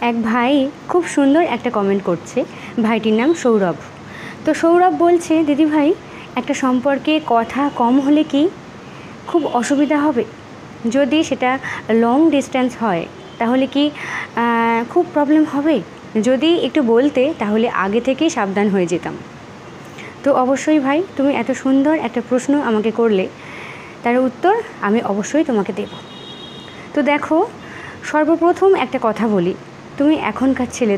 এক ভাই খুব সুন্দর একটা কমেন্ট করছে। ভাইটির নাম সৌরভ। তো সৌরভ বলছে, দিদি ভাই একটা সম্পর্কে কথা কম হলে কি খুব অসুবিধা হবে? যদি সেটা লং ডিস্টেন্স হয় তাহলে কি খুব প্রবলেম হবে? যদি একটু বলতে তাহলে আগে থেকেই সাবধান হয়ে যেতাম। তো অবশ্যই ভাই, তুমি এত সুন্দর একটা প্রশ্ন আমাকে করলে, তার উত্তর আমি অবশ্যই তোমাকে দেব। তো দেখো, সর্বপ্রথম একটা কথা বলি, তুমি এখনকার ছেলে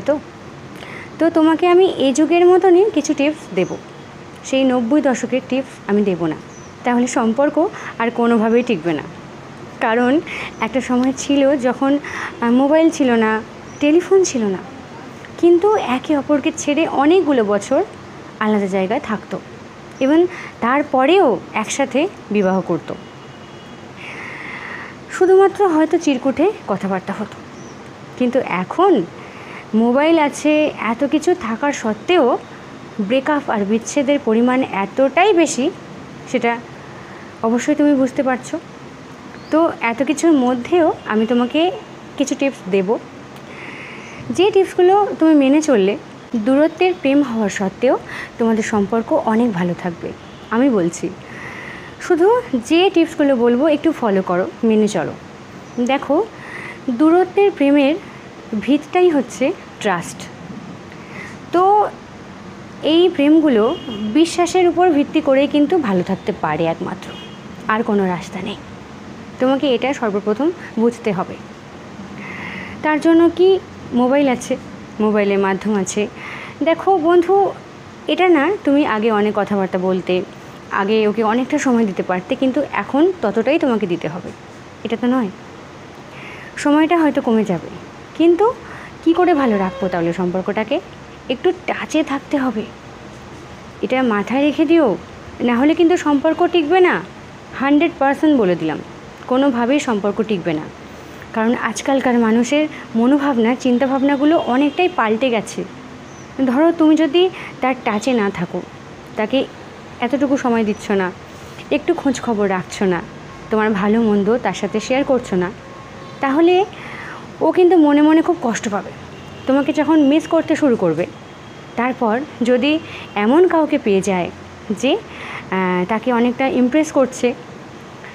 তো তোমাকে আমি এই যুগের মতনই কিছু টিপস দেব। সেই 90 দশকের টিপস আমি দেব না, তাহলে সম্পর্ক আর কোনোভাবেই টিকবে না। কারণ একটা সময় ছিল যখন মোবাইল ছিল না, টেলিফোন ছিল না, কিন্তু একে অপরকে ছেড়ে অনেকগুলো বছর আলাদা জায়গায় থাকতো এবং তারপরেও একসাথে বিবাহ করতো। শুধুমাত্র হয়তো চিরকুটে কথাবার্তা হতো, কিন্তু এখন মোবাইল আছে, এত কিছু থাকার সত্ত্বেও ব্রেকআপ আর বিচ্ছেদের পরিমাণ এতটাই বেশি, সেটা অবশ্যই তুমি বুঝতে পারছো। তো এত কিছুর মধ্যেও আমি তোমাকে কিছু টিপস দেব, যে টিপসগুলো তুমি মেনে চললে দূরত্বের প্রেম হওয়ার সত্ত্বেও তোমাদের সম্পর্ক অনেক ভালো থাকবে। আমি বলছি, শুধু যে টিপসগুলো বলবো একটু ফলো করো, মেনে চলো। দেখো, দূরত্বের প্রেমের ভিতটাই হচ্ছে ট্রাস্ট। তো এই প্রেমগুলো বিশ্বাসের উপর ভিত্তি করেই কিন্তু ভালো থাকতে পারে একমাত্র, আর কোনো রাস্তা নেই। তোমাকে এটা সর্বপ্রথম বুঝতে হবে। তার জন্য কি মোবাইল আছে, মোবাইলের মাধ্যম আছে। দেখো বন্ধু, এটা না, তুমি আগে অনেক কথাবার্তা বলতে, আগে ওকে অনেকটা সময় দিতে পারতে, কিন্তু এখন ততটাই তোমাকে দিতে হবে, এটা তো নয়। সময়টা হয়তো কমে যাবে, কিন্তু কি করে ভালো রাখবো তাহলে সম্পর্কটাকে? একটু টাচে থাকতে হবে, এটা মাথায় রেখে দিও, না হলে কিন্তু সম্পর্ক টিকবে না। 100% বলে দিলাম, কোনোভাবেই সম্পর্ক টিকবে না। কারণ আজকালকার মানুষের মনোভাবনা, চিন্তাভাবনাগুলো অনেকটাই পাল্টে গেছে। ধরো, তুমি যদি তার টাচে না থাকো, তাকে এতটুকু সময় দিচ্ছ না, একটু খোঁজ খবর রাখছো না, তোমার ভালো মন্দ তার সাথে শেয়ার করছো না, তাহলে ও কিন্তু মনে মনে খুব কষ্ট পাবে। তোমাকে যখন মিস করতে শুরু করবে, তারপর যদি এমন কাউকে পেয়ে যায় যে তাকে অনেকটা ইমপ্রেস করছে,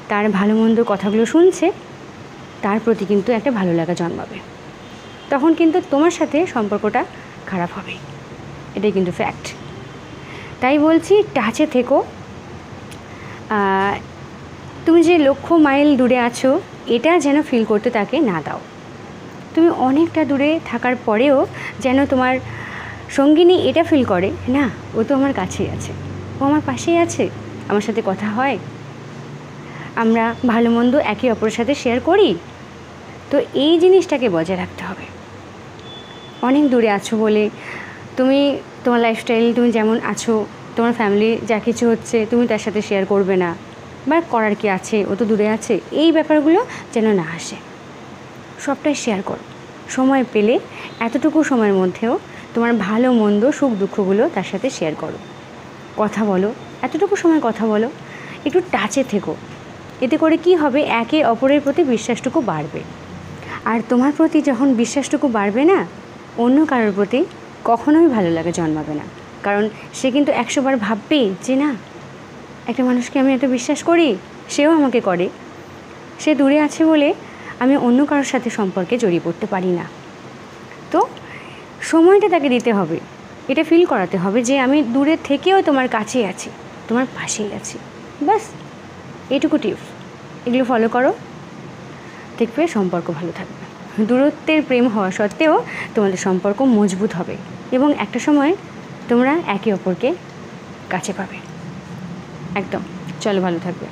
তার ভালো মন্দ কথাগুলো শুনছে, তার প্রতি কিন্তু একটা ভালো লাগা জন্মাবে। তখন কিন্তু তোমার সাথে সম্পর্কটা খারাপ হবে, এটাই কিন্তু ফ্যাক্ট। তাই বলছি, টাচে থেকো। তুমি যে লক্ষ মাইল দূরে আছো, এটা যেন ফিল করতে তাকে না দাও। তুমি অনেকটা দূরে থাকার পরেও যেন তোমার সঙ্গিনী এটা ফিল করে, না, ও তো আমার কাছেই আছে, ও আমার পাশেই আছে, আমার সাথে কথা হয়, আমরা ভালো মন্দ একে অপরের সাথে শেয়ার করি। তো এই জিনিসটাকে বজায় রাখতে হবে। অনেক দূরে আছো বলে তুমি তোমার লাইফস্টাইল, তুমি যেমন আছো, তোমার ফ্যামিলি যা কিছু হচ্ছে তুমি তার সাথে শেয়ার করবে না, বা করার কি আছে, ও তো দূরে আছে, এই ব্যাপারগুলো যেন না আসে। সবটাই শেয়ার করো। সময় পেলে এতটুকু সময়ের মধ্যেও তোমার ভালো মন্দ, সুখ দুঃখগুলো তার সাথে শেয়ার করো, কথা বলো, এতটুকু সময় কথা বলো, একটু টাচে থেকো। এতে করে কি হবে, একে অপরের প্রতি বিশ্বাসটুকু বাড়বে। আর তোমার প্রতি যখন বিশ্বাসটুকু বাড়বে না, অন্য কারোর প্রতি কখনোই ভালো লাগে জন্মাবে না। কারণ সে কিন্তু 100 বার ভাববে যে না, একটা মানুষকে আমি এত বিশ্বাস করি, সেও আমাকে করে, সে দূরে আছে বলে আমি অন্য কারোর সাথে সম্পর্কে জড়িয়ে পড়তে পারি না। তো সময়টা তাকে দিতে হবে, এটা ফিল করাতে হবে যে আমি দূরে থেকেও তোমার কাছেই আছি, তোমার পাশেই আছি। ব্যাস, এইটুকু টিপস, এগুলো ফলো করো, দেখবে সম্পর্ক ভালো থাকবে। দূরত্বের প্রেম হওয়া সত্ত্বেও তোমাদের সম্পর্ক মজবুত হবে এবং একটা সময় তোমরা একে অপরকে কাছে পাবে। একদম। চলো, ভালো থাকবে।